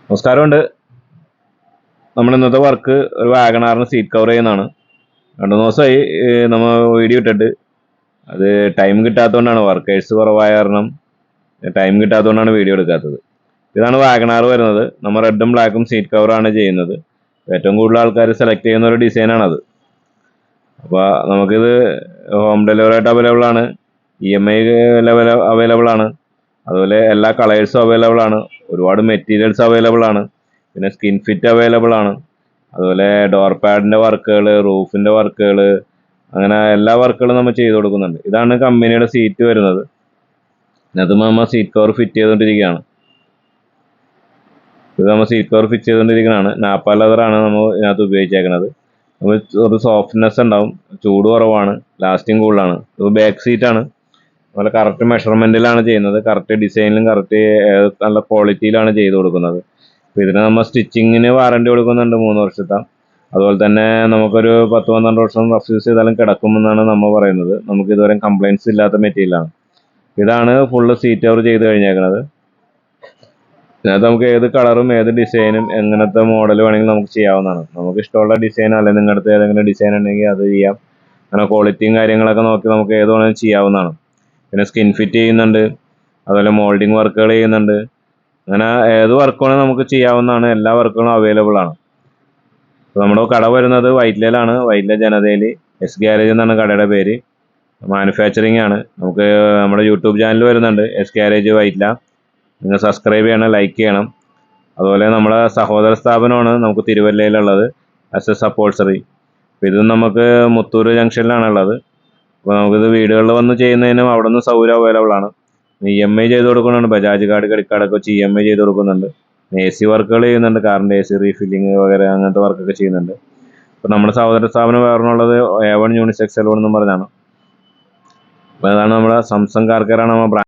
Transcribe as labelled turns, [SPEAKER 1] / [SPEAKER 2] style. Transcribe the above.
[SPEAKER 1] നമസ്കാരമുണ്ട്. നമ്മൾ ഇന്നത്തെ വർക്ക് ഒരു വാഗണാറിന് സീറ്റ് കവർ ചെയ്യുന്നതാണ്. 2 ദിവസമായി നമ്മൾ വീഡിയോ ഇട്ടിട്ട്. അത് ടൈം കിട്ടാത്തതുകൊണ്ടാണ്, വർക്കേഴ്സ് കുറവായ കാരണം ടൈം കിട്ടാത്തതുകൊണ്ടാണ് വീഡിയോ എടുക്കാത്തത്. ഇതാണ് വാഗണാർ വരുന്നത്. നമ്മൾ റെഡും ബ്ലാക്കും സീറ്റ് കവറാണ് ചെയ്യുന്നത്. ഏറ്റവും കൂടുതൽ ആൾക്കാർ സെലക്ട് ചെയ്യുന്ന ഒരു ഡിസൈനാണത്. അപ്പോൾ നമുക്കിത് ഹോം ഡെലിവറി ആയിട്ട് അവൈലബിൾ ആണ്, EMI അവൈലബിൾ ആണ്, അതുപോലെ എല്ലാ കളേഴ്സും അവൈലബിൾ ആണ്, ഒരുപാട് മെറ്റീരിയൽസ് അവൈലബിൾ ആണ്, പിന്നെ സ്കിൻ ഫിറ്റ് അവൈലബിൾ ആണ്, അതുപോലെ ഡോർ പാഡിൻ്റെ വർക്കുകൾ, റൂഫിൻ്റെ വർക്കുകൾ, അങ്ങനെ എല്ലാ വർക്കുകളും നമ്മൾ ചെയ്ത് കൊടുക്കുന്നുണ്ട്. ഇതാണ് കമ്പനിയുടെ സീറ്റ് വരുന്നത്. ഇതിനകത്ത് നമ്മൾ സീറ്റ് കവർ ഫിറ്റ് ചെയ്തുകൊണ്ടിരിക്കുകയാണ്. ഇത് നമ്മൾ സീറ്റ് കവർ ഫിറ്റ് ചെയ്തുകൊണ്ടിരിക്കുന്നതാണ്. നാപ്പ ലെതറാണ് നമ്മൾ ഇതിനകത്ത് ഉപയോഗിച്ചേക്കുന്നത്. നമ്മൾ ഒരു സോഫ്റ്റ്നെസ് ഉണ്ടാവും, ചൂട് കുറവാണ്, ലാസ്റ്റിംഗ് കൂടുതലാണ്. ഇത് ബാക്ക് സീറ്റാണ്. അതുപോലെ കറക്റ്റ് മെഷർമെൻറ്റിലാണ് ചെയ്യുന്നത്, കറക്റ്റ് ഡിസൈനിലും കറക്റ്റ് നല്ല ക്വാളിറ്റിയിലാണ് ചെയ്ത് കൊടുക്കുന്നത്. അപ്പോൾ ഇതിന് നമ്മൾ സ്റ്റിച്ചിങ്ങിന് വാറണ്ടി കൊടുക്കുന്നുണ്ട് 3 വർഷത്തെ. അതുപോലെ തന്നെ നമുക്കൊരു 10-12 വർഷം റഫ് യൂസ് ചെയ്താലും കിടക്കുമെന്നാണ് നമ്മൾ പറയുന്നത്. നമുക്ക് ഇതുവരെ കംപ്ലയിൻറ്റ്സ് ഇല്ലാത്ത മെറ്റീരിയലാണ്. ഇതാണ് ഫുള്ള് സീറ്റ് കവർ ചെയ്ത് കഴിഞ്ഞേക്കുന്നത്. ഇതിനകത്ത് നമുക്ക് ഏത് കളറും ഏത് ഡിസൈനും എങ്ങനത്തെ മോഡൽ വേണമെങ്കിലും നമുക്ക് ചെയ്യാവുന്നതാണ്. നമുക്ക് ഇഷ്ടമുള്ള ഡിസൈൻ അല്ലെങ്കിൽ നിങ്ങളുടെ അടുത്ത് ഏതെങ്കിലും ഡിസൈൻ ഉണ്ടെങ്കിൽ അത് ചെയ്യാം. അങ്ങനെ ക്വാളിറ്റിയും കാര്യങ്ങളൊക്കെ നോക്കി നമുക്ക് ഏത് വേണമെങ്കിലും ചെയ്യാവുന്നതാണ്. പിന്നെ സ്കിൻ ഫിറ്റ് ചെയ്യുന്നുണ്ട്, അതുപോലെ മോൾഡിങ് വർക്കുകൾ ചെയ്യുന്നുണ്ട്. അങ്ങനെ ഏത് വർക്ക് വേണമെങ്കിലും നമുക്ക് ചെയ്യാവുന്നതാണ്. എല്ലാ വർക്കുകളും അവൈലബിൾ ആണ്. അപ്പോൾ നമ്മുടെ കട വരുന്നത് വൈറ്റ്ലയിലാണ്. വൈറ്റ്ല ജനതയിൽ എസ് ഗാരേജ് എന്നാണ് കടയുടെ പേര്. മാനുഫാക്ചറിങ് ആണ്. നമുക്ക് നമ്മുടെ യൂട്യൂബ് ചാനൽ വരുന്നുണ്ട്, എസ് ഗാരേജ് വൈറ്റ്ല. നിങ്ങൾ സബ്സ്ക്രൈബ് ചെയ്യണം, ലൈക്ക് ചെയ്യണം. അതുപോലെ നമ്മുടെ സഹോദര സ്ഥാപനമാണ് നമുക്ക് തിരുവല്ലയിലുള്ളത്, upholstery. അപ്പോൾ ഇത് നമുക്ക് മുത്തൂർ ജംഗ്ഷനിലാണുള്ളത്. അപ്പോൾ നമുക്കിത് വീടുകളിൽ വന്ന് ചെയ്യുന്നതിനും അവിടെ നിന്ന് സൗകര്യം അവൈലബിൾ ആണ്. EMI ചെയ്ത് കൊടുക്കുന്നുണ്ട്, ബജാജ് കാർഡ്, ക്രെഡിറ്റ് കാർഡൊക്കെ വെച്ച് EMI ചെയ്ത് കൊടുക്കുന്നുണ്ട്. AC വർക്കുകൾ ചെയ്യുന്നുണ്ട്, കാറിൻ്റെ AC റീഫില്ലിങ് വഗേറെ അങ്ങനത്തെ വർക്കൊക്കെ ചെയ്യുന്നുണ്ട്. അപ്പോൾ നമ്മുടെ സഹോദര സ്ഥാപനം വേറെന്നുള്ളത് A1 യൂണിസെക്സ് എന്നും പറഞ്ഞാണ്. അപ്പോൾ അതാണ് നമ്മുടെ സംസം കാർ കെയറാണ് നമ്മുടെ ബ്രാൻഡ്.